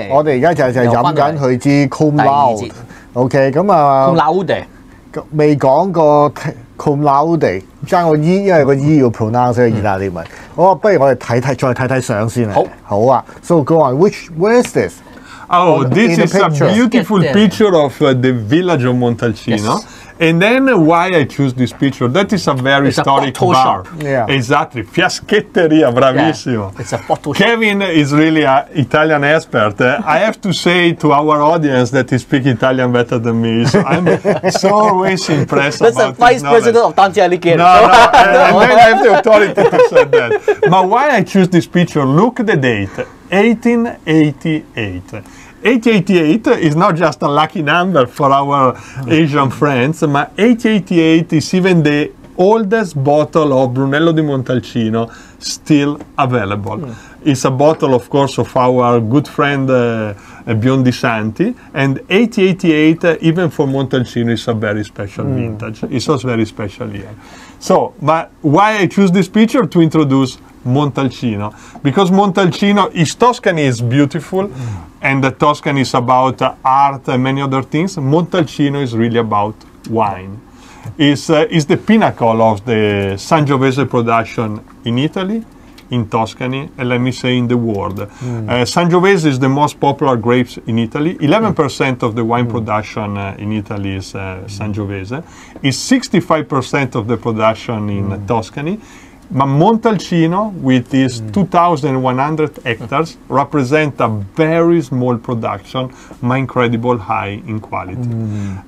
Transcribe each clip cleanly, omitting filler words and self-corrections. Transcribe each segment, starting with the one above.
我哋而家就飲緊佢支 Cum Laude。OK， 咁啊 Cum Laude 未講過 Cum Laude， 爭個 E， 因為個 E 要 pronounce 意大利文。好，不如我哋再睇睇相先啊。好啊。So go on. Where is this? Oh, this is a beautiful picture of the village of Montalcino. Yes. And then why I choose this picture? That is a very historic bar. Yeah. Exactly. Fiaschetteria, bravissimo. Yeah. It's a photo shop. Kevin is really an Italian expert. I have to say to our audience that he speaks Italian better than me. So I'm so always impressed That's about the vice president of Tuscany Cum No, and then I have the authority to say that. But why I choose this picture? Look at the date, 1888. 1888 is not just a lucky number for our Asian friends, but 1888 is even the oldest bottle of Brunello Di Montalcino still available. It's a bottle, of course, of our good friend Biondi Santi, and 1888, even for Montalcino, is a very special vintage. It's also very special year. So, but why I choose this picture? To introduce Montalcino, because Montalcino is Tuscany is beautiful, and the Tuscany is about art and many other things. Montalcino is really about wine. Is the pinnacle of the Sangiovese production in Italy, in Tuscany, and let me say in the world. Sangiovese is the most popular grapes in Italy. 11% of the wine production in Italy is Sangiovese. Is 65% of the production in Tuscany. But Montalcino, with its 2,100 hectares, represent a very small production, but incredible high in quality.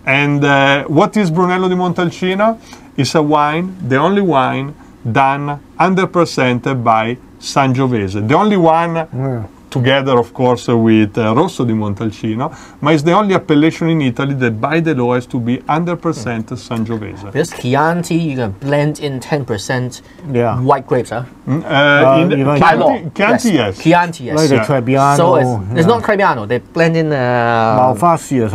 And what is Brunello Di Montalcino? It's a wine, the only wine done 100% by Sangiovese. The only one, together of course with Rosso di Montalcino, but it's the only appellation in Italy that by the law has to be 100% Sangiovese. Because Chianti, you can blend in 10% white grapes, huh? Chianti, yes. Chianti, yes. Like the Trebbiano. So it's not Trebbiano. They blend in Malvasia.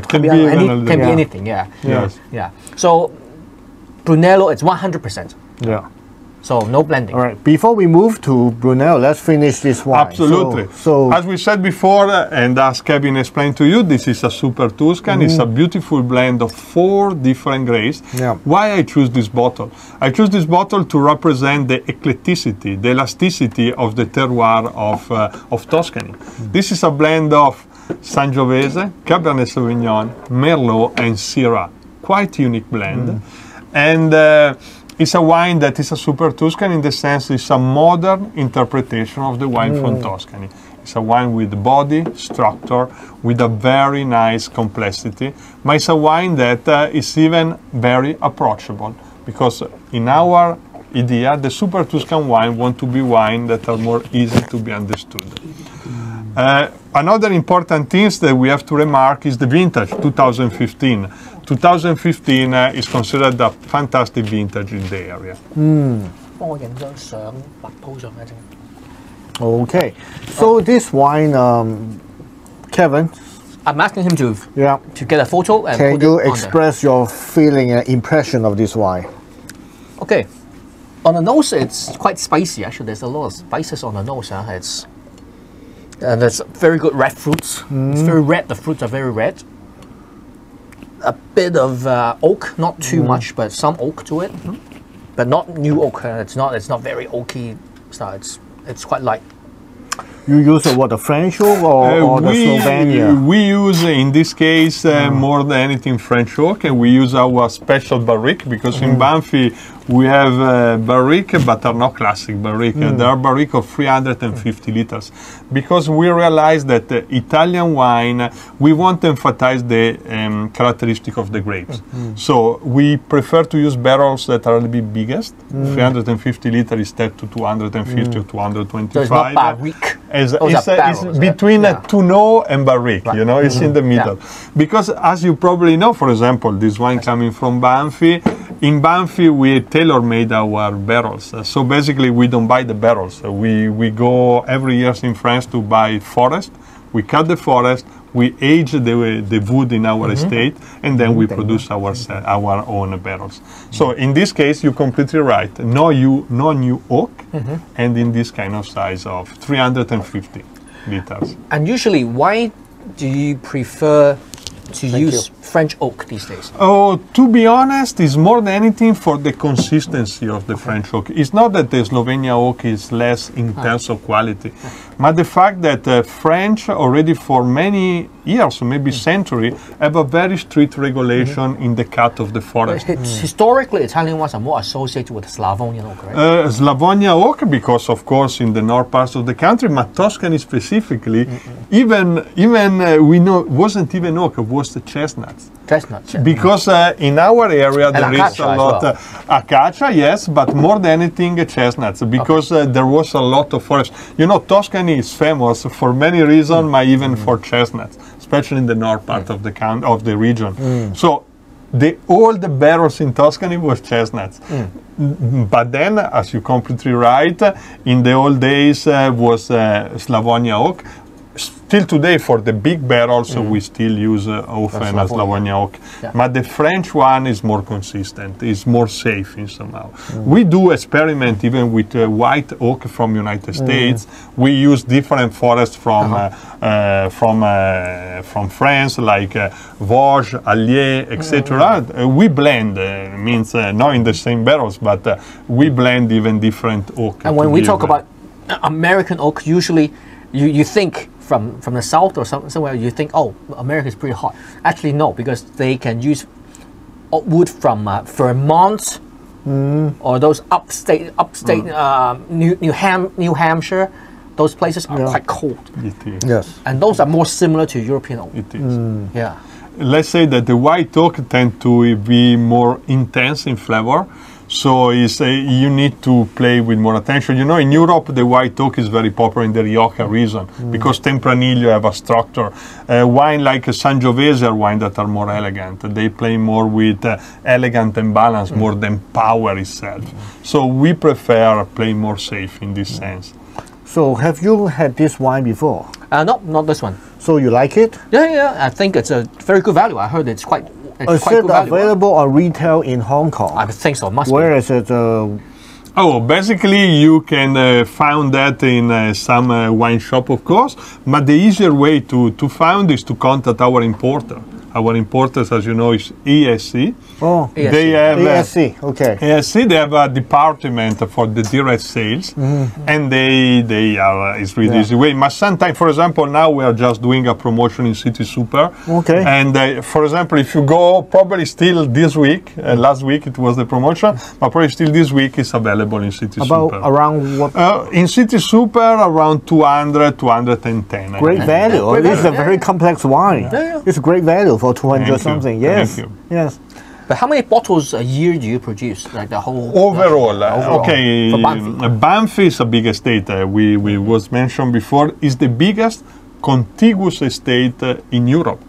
Can be anything. Yeah. Yes. Yeah. So Brunello, it's 100%. Yeah. So no blending. All right. Before we move to Brunello, let's finish this wine. Absolutely. So as we said before, and as Kevin explained to you, this is a super Tuscan. It's a beautiful blend of 4 different grapes. Yeah. Why I choose this bottle? I choose this bottle to represent the eclecticity, the elasticity of the terroir of Tuscany. This is a blend of Sangiovese, Cabernet Sauvignon, Merlot, and Syrah. Quite unique blend. And it's a wine that is a super Tuscan in the sense it's a modern interpretation of the wine from Tuscany. It's a wine with body, structure, with a very nice complexity. But it's a wine that is even very approachable, because in our idea, the super Tuscan wine want to be wine that are more easy to be understood. Another important thing that we have to remark is the vintage, 2015. 2015 is considered a fantastic vintage in the area. Okay, so this wine, Kevin, I'm asking him to get a photo and can put you it on express your feeling and impression of this wine? Okay, on the nose it's quite spicy. Actually, there's a lot of spices on the nose. And there's very good red fruits. It's very red. The fruits are very red. A bit of oak, not too much, but some oak to it, but not new oak. It's not very oaky style. It's quite light. You use what, the French oak or the Slovenia? We use, in this case, more than anything French oak, and we use our special barrique, because in Banfi we have barrique, but are not classic barrique. There are barrique of 350 liters, because we realize that Italian wine, we want to emphasize the characteristic of the grapes. So we prefer to use barrels that are a little bit biggest. 350 liters instead to 250 or 225. So it's not barrique. It's between Tunot and barrique, you know, it's in the middle. Because as you probably know, for example, this wine coming from Banfi, in Banfi we tailor-made our barrels. So basically we don't buy the barrels. We go every year in France to buy forest. We cut the forest, we age the wood in our estate, and then we produce our own barrels. So in this case, you're completely right. No new oak, and in this kind of size of 350. liters. And usually, why do you prefer to use French oak these days? Oh, to be honest, it's more than anything for the consistency of the French oak. It's not that the Slovenia oak is less in terms of quality, but the fact that French already for many years, maybe century, have a very strict regulation in the cut of the forest. Historically, Italian ones are more associated with Slavonian oak, right? Slavonia oak, because of course in the north parts of the country, but Tuscany specifically, even we know it wasn't even oak, it was the chestnuts. Chestnuts. Because in our area there is acacia a lot acacia, yes, but more than anything chestnuts, because there was a lot of forest. You know, Tuscany is famous for many reasons, but even for chestnuts, especially in the north part of the region. So all the barrels in Tuscany was chestnuts. But then, as you're completely right, in the old days was Slavonia oak. Still today, for the big barrels, we still use often a Slavonia oak. Yeah. But the French one is more consistent, is more safe in somehow. We do experiment even with white oak from United States. We use different forests from France, like Vosges, Allier, etc. We blend, means not in the same barrels, but we blend even different oak. And when we talk about American oak, usually you think from the south or somewhere, you think, oh, America is pretty hot. Actually, no, because they can use wood from Vermont or those upstate New Hampshire. Those places are quite cold. It is. Yes. And those are more similar to European oak. It is. Yeah. Let's say that the white oak tend to be more intense in flavor. So you need to play with more attention. You know, in Europe, the white oak is very popular in the Rioja region because Tempranillo have a structure. Wine like Sangiovese are wine that are more elegant. They play more with elegant and balance more than power itself. So we prefer play more safe in this sense. So have you had this wine before? No, not this one. So you like it? Yeah. I think it's a very good value. I heard it's quite. Is quite it good value. available on retail in Hong Kong? I think so. Must Where be. is it? Oh, basically you can find that in some wine shop, of course, but the easier way to find is to contact our importer. Our importers, as you know, is ESC. Oh, ESC. They have ESC. Okay. ESC. They have a department for the direct sales, and they are it's really easy way. But sometimes, for example, now we are just doing a promotion in City Super. Okay. And for example, if you go, probably still this week. Last week it was the promotion, but probably still this week is available in City Super. Around what? In City Super, around 200, 210. Great value. This is a very complex wine. Yeah. It's a great value for 200 Thank you. something. Yes. Thank you. Yes. But how many bottles a year do you produce? Like the whole Overall, okay, For Banfi. Banfi is a big estate. We was mentioned before, is the biggest contiguous estate in Europe.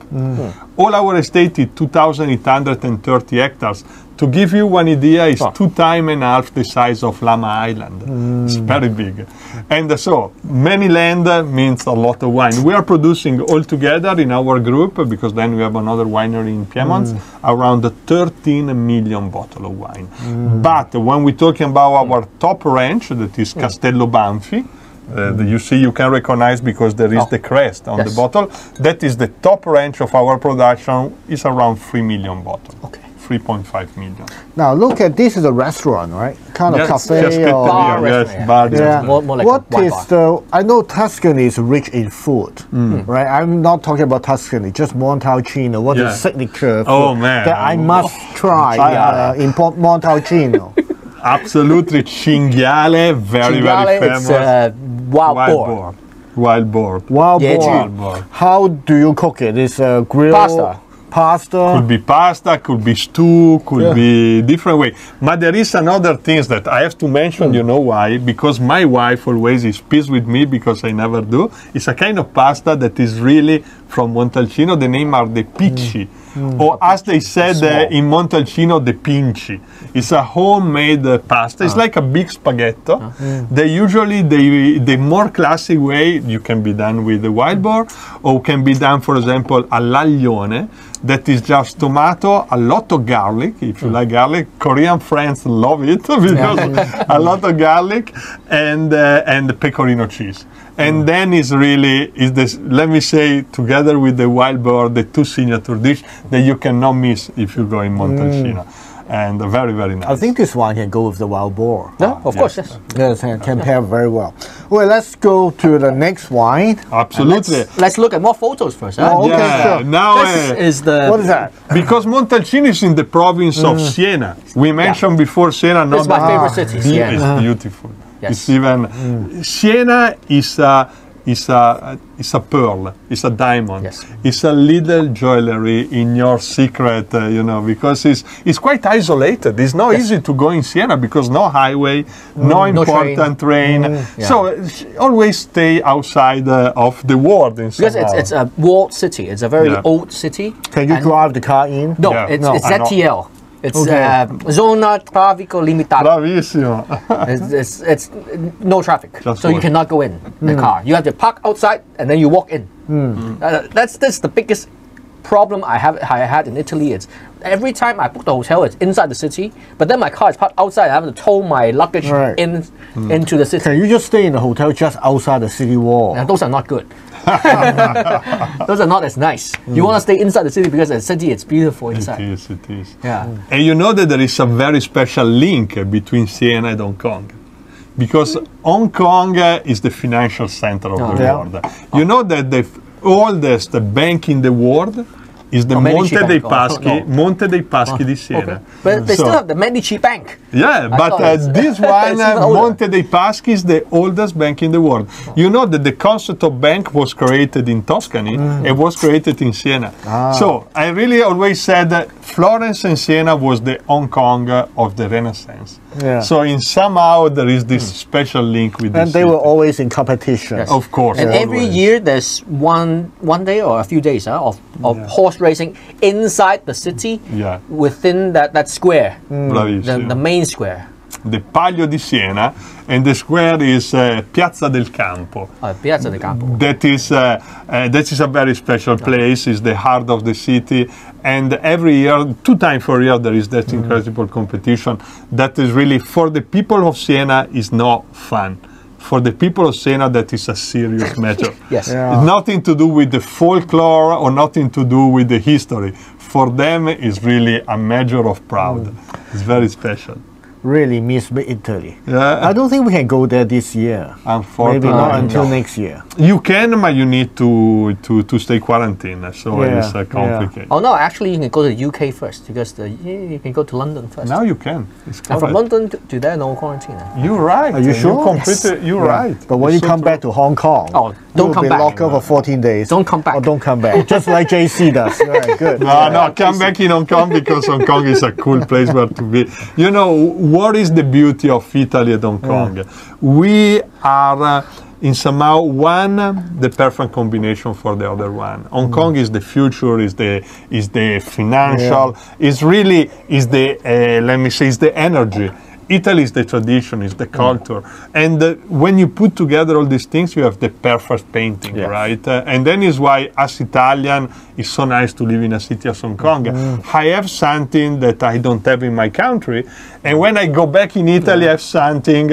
All our estate is 2,830 hectares. To give you one idea, it's 2.5 times the size of Lama Island. It's very big. And so, many land means a lot of wine. We are producing all together in our group, because then we have another winery in Piedmont, around 13 million bottles of wine. But when we're talking about our top range, that is Castello Banfi, you see, you can recognize because there is the crest on the bottle. That is the top range of our production, is around 3 million bottles. Okay. 3.5 million. Now look at this is a restaurant, right? Kind of Yes, cafe yes, or bar yes, restaurant, bar yeah. restaurant. More like What a wine is bar. the? I know Tuscany is rich in food, right? I'm not talking about Tuscany, just Montalcino. What is signature food Oh, man. that I must try in Montalcino? Absolutely, cinghiale, very, very famous. It's wild boar. Wild boar. Wild Yeah, boar. Wild boar. How do you cook it? Is grilled Pasta. Pasta. Could be pasta, could be stew, could be different way. But there is another things that I have to mention, you know why? Because my wife always is pissed with me because I never do. It's a kind of pasta that is really from Montalcino. The name are the picci, or as they said in Montalcino, the pinci. It's a homemade pasta. It's like a big spaghetto. They usually, the more classic way, you can be done with the wild boar, or can be done, for example, all'aglione. That is just tomato, a lot of garlic, if you like garlic. Korean friends love it because a lot of garlic and pecorino cheese. And then it's really, this, let me say, together with the wild boar, the two signature dish that you cannot miss if you go in Montalcino. And very, very nice. I think this wine can go with the wild boar. No, of course, yes. Yes, can pair very well. Well, let's go to the next wine. Absolutely. Let's look at more photos first. Huh? Oh, okay, Yeah, sure. now This is the. What is that? because Montalcino is in the province of Siena. We mentioned before Siena. This is my favorite city, Siena. It's beautiful. Yes. It's even Siena is a pearl. It's a diamond. Yes. It's a little jewelry in your secret, you know, because it's quite isolated. It's not easy to go in Siena because no highway, no important train. So always stay outside of the world. In Because it's a walled city. It's a very old city. Can you drive the car in? No, Yeah. it's No, I know. ZTL. It's Okay. Zona Traffico Limitata. Bravissimo. It's no traffic, Just so you walk. cannot go in the car. You have to park outside and then you walk in. That's the biggest problem I had in Italy. It's every time I book the hotel, it's inside the city, but then my car is parked outside. I have to tow my luggage Right. into the city. Can you just stay in the hotel just outside the city wall? And those are not good. Those are not as nice. You want to stay inside the city because the city it's beautiful inside. It is. Yeah. And you know that there is a very special link between Siena and Hong Kong. Because Hong Kong is the financial center of the Yeah. world. You know that the oldest bank in the world is the Medici Monte dei Bank. Paschi, Monte dei Paschi di Siena. But they So- still have the Medici Bank. Yeah, I but thought it's- this one, it's even older. Monte dei Paschi, is the oldest bank in the world. You know that the concept of bank was created in Tuscany and was created in Siena. So I really always said that Florence and Siena was the Hong Kong of the Renaissance. Yeah. So in somehow there is this special link with And this they were city. always in competition. Yes. Of course. And every always. year there's one day or a few days of horse racing inside the city Yeah. within that square, Bravissimo. the main square. The Palio di Siena, and the square is Piazza del Campo. Piazza del Campo. That is a very special place. It's the heart of the city, and every year, 2 times per year, there is that incredible competition. That is really for the people of Siena is not fun. For the people of Siena, that is a serious matter. Yes. Yeah. It's nothing to do with the folklore or nothing to do with the history. For them, it's really a measure of pride. It's very special. Really miss Italy. Yeah. I don't think we can go there this year. Unfortunately, Maybe not until no. next year. You can, but you need to stay quarantined, so Yeah, it's complicated. Oh no, actually you can go to the UK first because you can go to London first. Now you can. It's And from correct. London to there, no quarantine. You're right. Are you sure? You're right. But when It's you so come true. back to Hong Kong, Oh, don't you'll come be back. locked up for 14 days. Don't come back. Or don't come back. Just like JC does. Right, good. No, come back in Hong Kong because Hong Kong is a cool place where to be. You know, what is the beauty of Italy and Hong Kong? We are, in somehow, the perfect combination for the other one. Hong Kong is the future, is the financial, is the, let me say, is the energy. Italy is the tradition, is the culture. And when you put together all these things, you have the perfect painting, right? And then is why, as Italian, it's so nice to live in a city as Hong Kong. I have something that I don't have in my country. And when I go back in Italy, I have something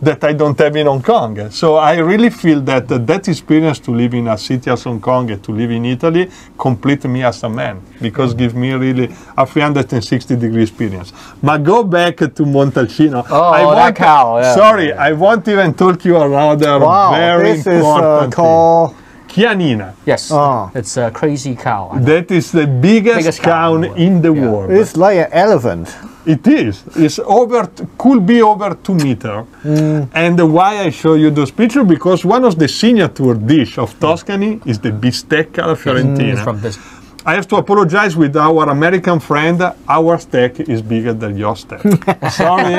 that I don't have in Hong Kong. So I really feel that that experience to live in a city as Hong Kong and to live in Italy complete me as a man, because give me really a 360-degree experience. But go back to Montalcino. Oh, that cow, yeah. Sorry, I won't even talk you around there. Wow, Very this is important called... Chianina. Yes, Oh. it's a crazy cow. That is the biggest cow in the world. It's like an elephant. It is. It's could be over 2 meters. And why I show you those pictures? Because one of the signature dish of Tuscany is the bistecca alla fiorentina. From this. I have to apologize with our American friend. Our steak is bigger than your steak. Sorry,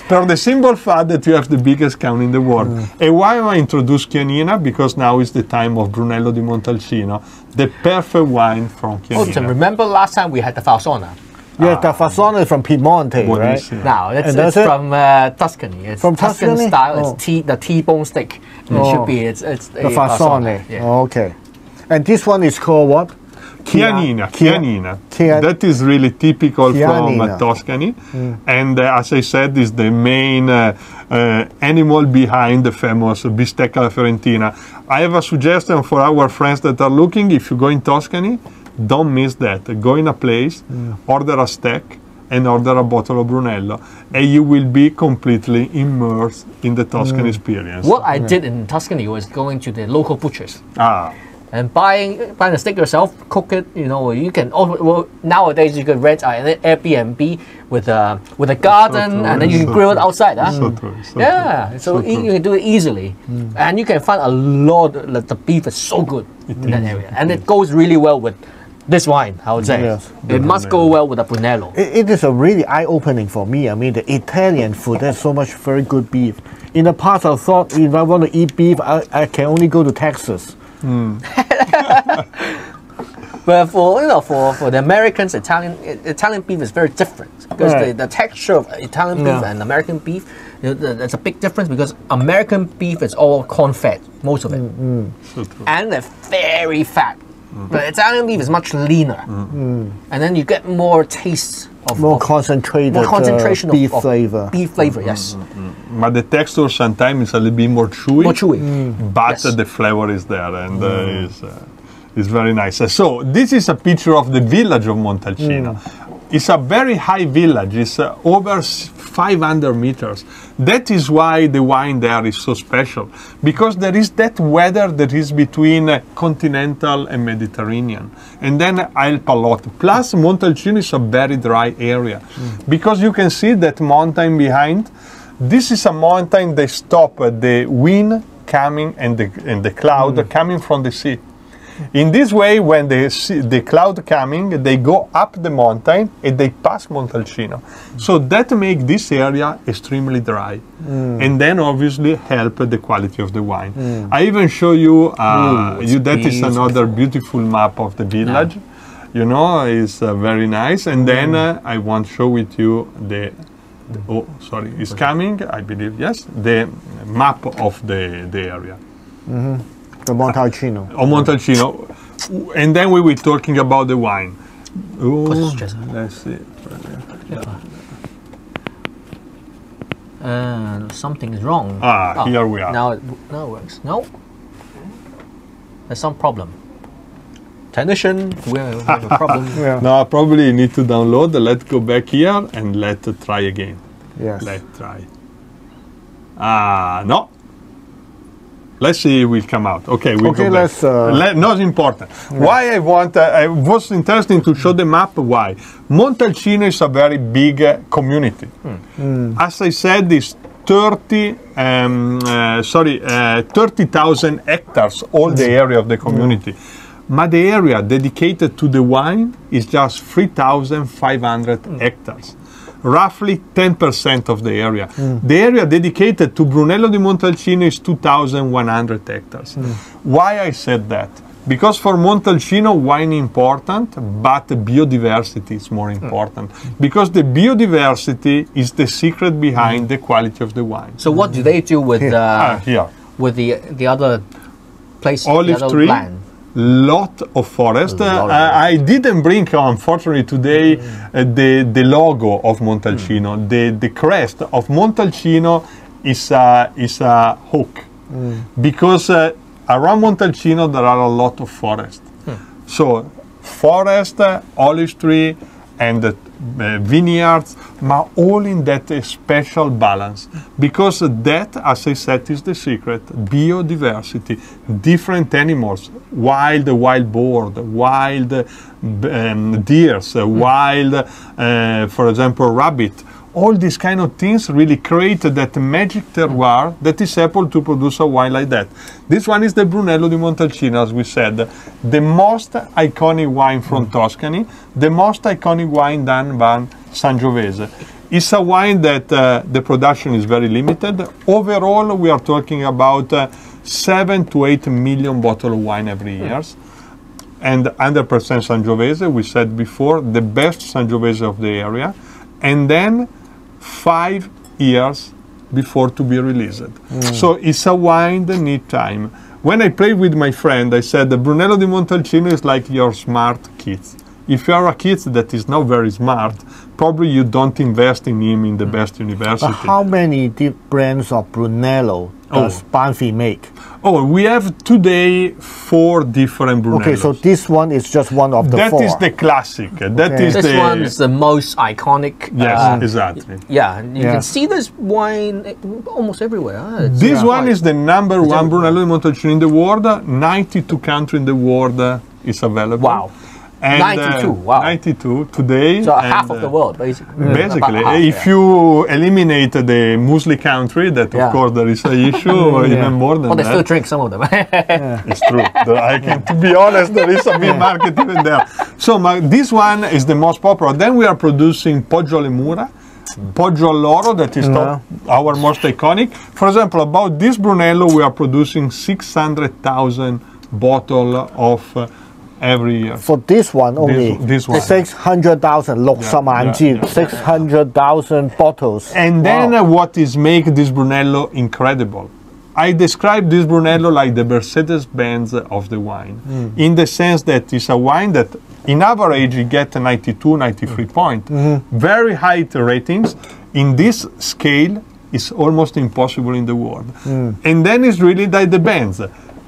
for the simple fact that you have the biggest can in the world. And why I introduce Chianina? Because now is the time of Brunello Di Montalcino, the perfect wine from Chianina. Oh, remember last time we had the Fassina? Yeah, the Fassina is from Piemonte, right? Buonissimo. No, it's from Tuscany. It's From Tuscan Tuscany? style. Oh. It's the T-bone steak. And it should be it's The Fassone. Yeah. Oh, okay. And this one is called what? Chianina. Chian- That is really typical Chianina. from Tuscany. And as I said, is the main animal behind the famous bistecca alla Fiorentina. I have a suggestion for our friends that are looking. If you go in Tuscany, don't miss that. Go in a place, order a steak, and order a bottle of Brunello, and you will be completely immersed in the Tuscan experience. What I did in Tuscany was going to the local butchers. And buying the steak yourself, cook it. You know, you can also, well, nowadays you can rent an Airbnb with a garden, and then you can grill it outside. Huh? So true. So you can do it easily, and you can find a lot. The beef is so good in that area, and it goes really well with this wine. I would say Yes. it must go well with a Brunello. It is a really eye-opening for me. I mean, the Italian food, there's so much very good beef. In the past, I thought if I want to eat beef, I can only go to Texas. But for the Americans, Italian beef is very different because Right. the texture of Italian beef and American beef, there's a big difference because American beef is all corn-fed, most of it, So true. and they're very fat. But Italian beef is much leaner, and then you get more taste of More concentrated concentration beef of flavor. Beef flavor, yes, But the texture sometimes is a little bit more chewy. more chewy. But Yes. the flavor is there, and is very nice. So this is a picture of the village of Montalcino. It's a very high village. It's over 500 meters. That is why the wine there is so special, because there is that weather that is between continental and Mediterranean, and then help a lot. Plus, Montalcino is a very dry area, because you can see that mountain behind. This is a mountain that stop the wind coming and the cloud coming from the sea. In this way, when the cloud coming, they go up the mountain and they pass Montalcino. So that makes this area extremely dry, and then obviously help the quality of the wine. I even show you, that is another beautiful map of the village. You know, it's very nice. And then I want to show with you oh, sorry, it's coming, I believe, yes, the map of the area. The Montalcino. Of Montalcino, and then we were talking about the wine. Oh, let's see. Something is wrong. Here we are. Now it works. No, there's some problem. Technician, we have a problem. Yeah. Now probably you need to download. Let's go back here and let's try again. Yes. Let's try. No. Let's see if it will come out. Okay, we Okay, go back. let's. Not important. Why I want, I was interesting to show the map. Why? Montalcino is a very big community. As I said, it's 30,000 hectares, all the area of the community. But the area dedicated to the wine is just 3,500 hectares. Roughly 10% of the area. The area dedicated to Brunello Di Montalcino is 2,100 hectares. Why I said that? Because for Montalcino, wine is important, but biodiversity is more important. Because the biodiversity is the secret behind the quality of the wine. So what do they do with Here. with the other place? Olive the other tree. land? Lot of forest. Lot of I didn't bring, unfortunately, today the logo of Montalcino. The crest of Montalcino is a hook, because around Montalcino there are a lot of forest. So forest, olive tree, and vineyards, but all in that special balance. Because that, as I said, is the secret. Biodiversity, different animals, wild boar, wild deers, wild, for example, rabbit, all these kind of things really create that magic terroir that is able to produce a wine like that. This one is the Brunello Di Montalcino, as we said, the most iconic wine from Tuscany, the most iconic wine done by Sangiovese. It's a wine that the production is very limited. Overall, we are talking about 7 to 8 million bottles of wine every year. And 100% Sangiovese, we said before, the best Sangiovese of the area. And then 5 years before to be released. So it's a wine that needs time. When I played with my friend, I said, the Brunello Di Montalcino is like your smart kids. If you are a kid that is not very smart, probably you don't invest in him in the best university. But how many brands of Brunello does Banfi make? Oh, we have today 4 different Brunellos. Okay, so this one is just one of the 4. That is the classic. That is This the one is the most iconic. Yes, exactly. Yeah, you can see this wine almost everywhere. Huh? This one is the number 1 Brunello Di Montalcino in the world. 92 countries in the world is available. Wow. And, 92, wow. 92 today. So half of the world, basically. Basically, About half, if you eliminate the Muslim country, that of course there is an issue, or even more than But they that. still drink some of them. It's true. To be honest, there is a big market even there. So this one is the most popular. Then we are producing Poggio alle Mura, Poggio all'Oro, that is our most iconic. For example, about this Brunello, we are producing 600,000 bottles of every year. For this one only, this one. 600,000 600,000 bottles. And then what is make this Brunello incredible? I describe this Brunello like the Mercedes-Benz of the wine, in the sense that it's a wine that in average you get 92, 93 points. Very high ratings. In this scale, it's almost impossible in the world. And then it's really like the Benz.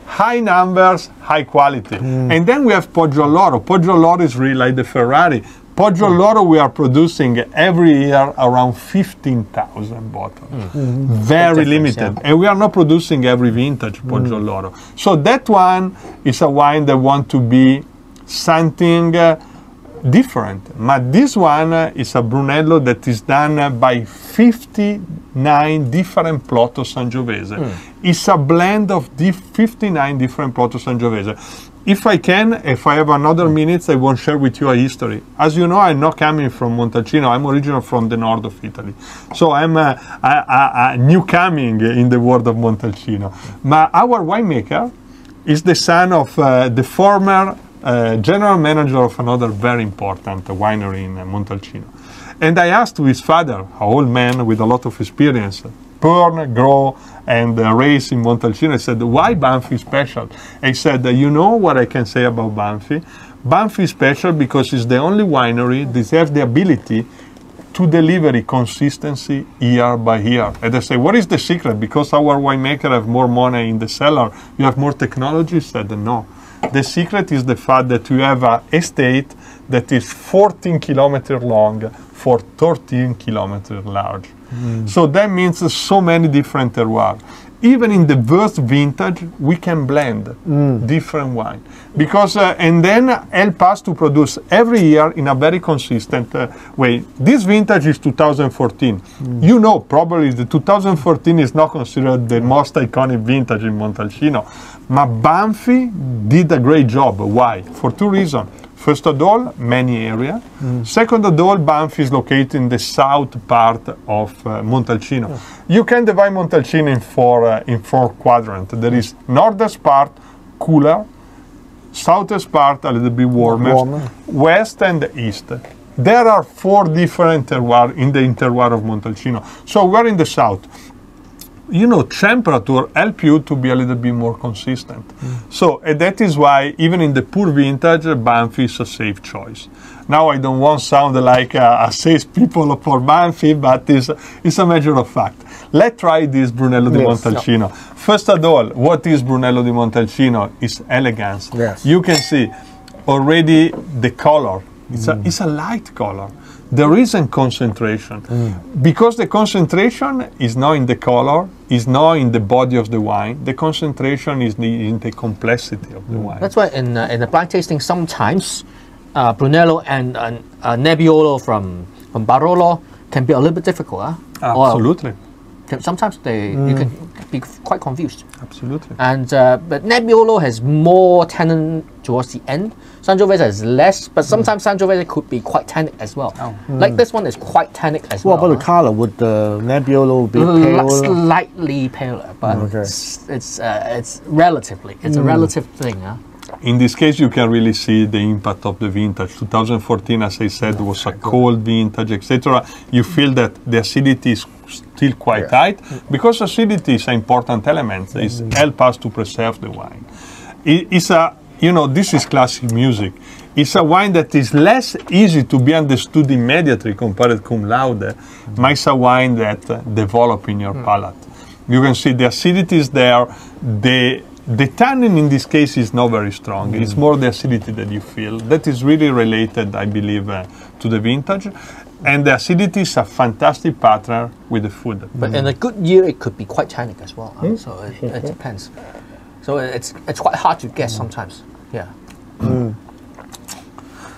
High numbers, high quality. And then we have Poggio all'Oro. Poggio all'Oro is really like the Ferrari. Poggio all'Oro we are producing every year around 15,000 bottles. Very limited. And we are not producing every vintage Poggio all'Oro. So that one is a wine that wants to be something different. But this one is a Brunello that is done by 59 different plots of Sangiovese. It's a blend of 59 different plots of Sangiovese. If I have another minute, I want to share with you a history. As you know, I'm not coming from Montalcino. I'm originally from the north of Italy. So I'm a newcoming in the world of Montalcino. But our winemaker is the son of the former general manager of another very important winery in Montalcino. And I asked his father, an old man with a lot of experience, born, grow, and raised in Montalcino. I said, why Banfi special? I said, you know what I can say about Banfi? Banfi is special because it's the only winery that has the ability to deliver consistency year by year. And I say, what is the secret? Because our winemaker have more money in the cellar, you have more technology? He said, no. The secret is the fact that you have an estate that is 14 kilometers long for 13 kilometers large. So that means so many different terroirs. Even in the worst vintage, we can blend different wine. Because, and then help us to produce every year in a very consistent way. This vintage is 2014. You know, probably the 2014 is not considered the most iconic vintage in Montalcino. But Banfi did a great job. Why? For 2 reasons. First of all, many areas. Second of all, Banfi is located in the south part of Montalcino. You can divide Montalcino in 4 quadrants. There is northern part, cooler, southern part, a little bit warmer, west and east. There are 4 different terroirs in the terroir of Montalcino. So we're in the south. You know, temperature help you to be a little bit more consistent. So that is why even in the poor vintage, Banfi is a safe choice. Now I don't want to sound like a salespeople for Banfi, but it's a matter of fact. Let's try this Brunello Di Montalcino. First of all, what is Brunello Di Montalcino? It's elegance. You can see already the color. It's a light color. There isn't concentration. Because the concentration is not in the color, is not in the body of the wine. The concentration is in the complexity of the wine. That's why in the blind tasting, sometimes Brunello and Nebbiolo from Barolo can be a little bit difficult, huh? Absolutely. Sometimes you can be quite confused. Absolutely. And but Nebbiolo has more tannin towards the end. Sangiovese has less, but sometimes Sangiovese could be quite tannic as well. Like this one is quite tannic as well. What about the color? Would the Nebbiolo be pale? Slightly paler, but it's relatively. It's a relative thing, huh? In this case, you can really see the impact of the vintage. 2014, as I said, was a cold vintage, etc. You feel that the acidity is still quite tight, because acidity is an important element. It helps us to preserve the wine. It's a, this is classic music. It's a wine that is less easy to be understood immediately compared to Cum Laude, but it's a wine that develops in your palate. You can see the acidity is there. The tannin in this case is not very strong. It's more the acidity that you feel. That is really related, I believe, to the vintage. And the acidity is a fantastic partner with the food. But in a good year, it could be quite tannic as well. So it depends. So it's quite hard to guess sometimes. Yeah.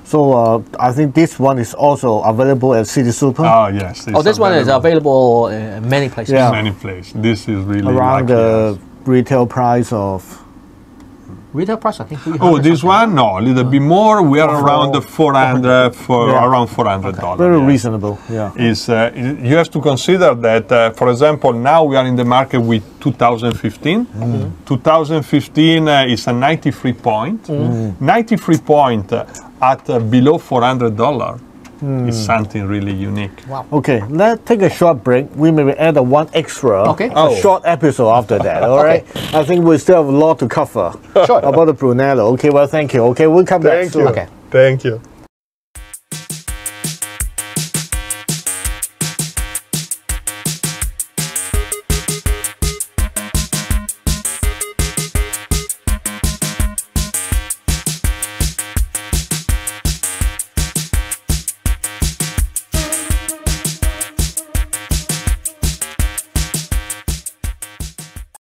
So I think this one is also available at City Super. Oh yes. This one is available in many places. Yeah. Many places. This is really around the retail price of. Retail price, I think. This one, no, a little bit more. We are around the 400 around $400. Very reasonable. Yeah. You have to consider that, for example, now we are in the market with 2015. 2015 is a 93 point. 93 point at below $400. Is something really unique. Wow. Okay, let's take a short break. We may add one extra, a short episode after that. All right. I think we still have a lot to cover about the Brunello. Okay, well, thank you. Okay, we'll come back soon. Thank you.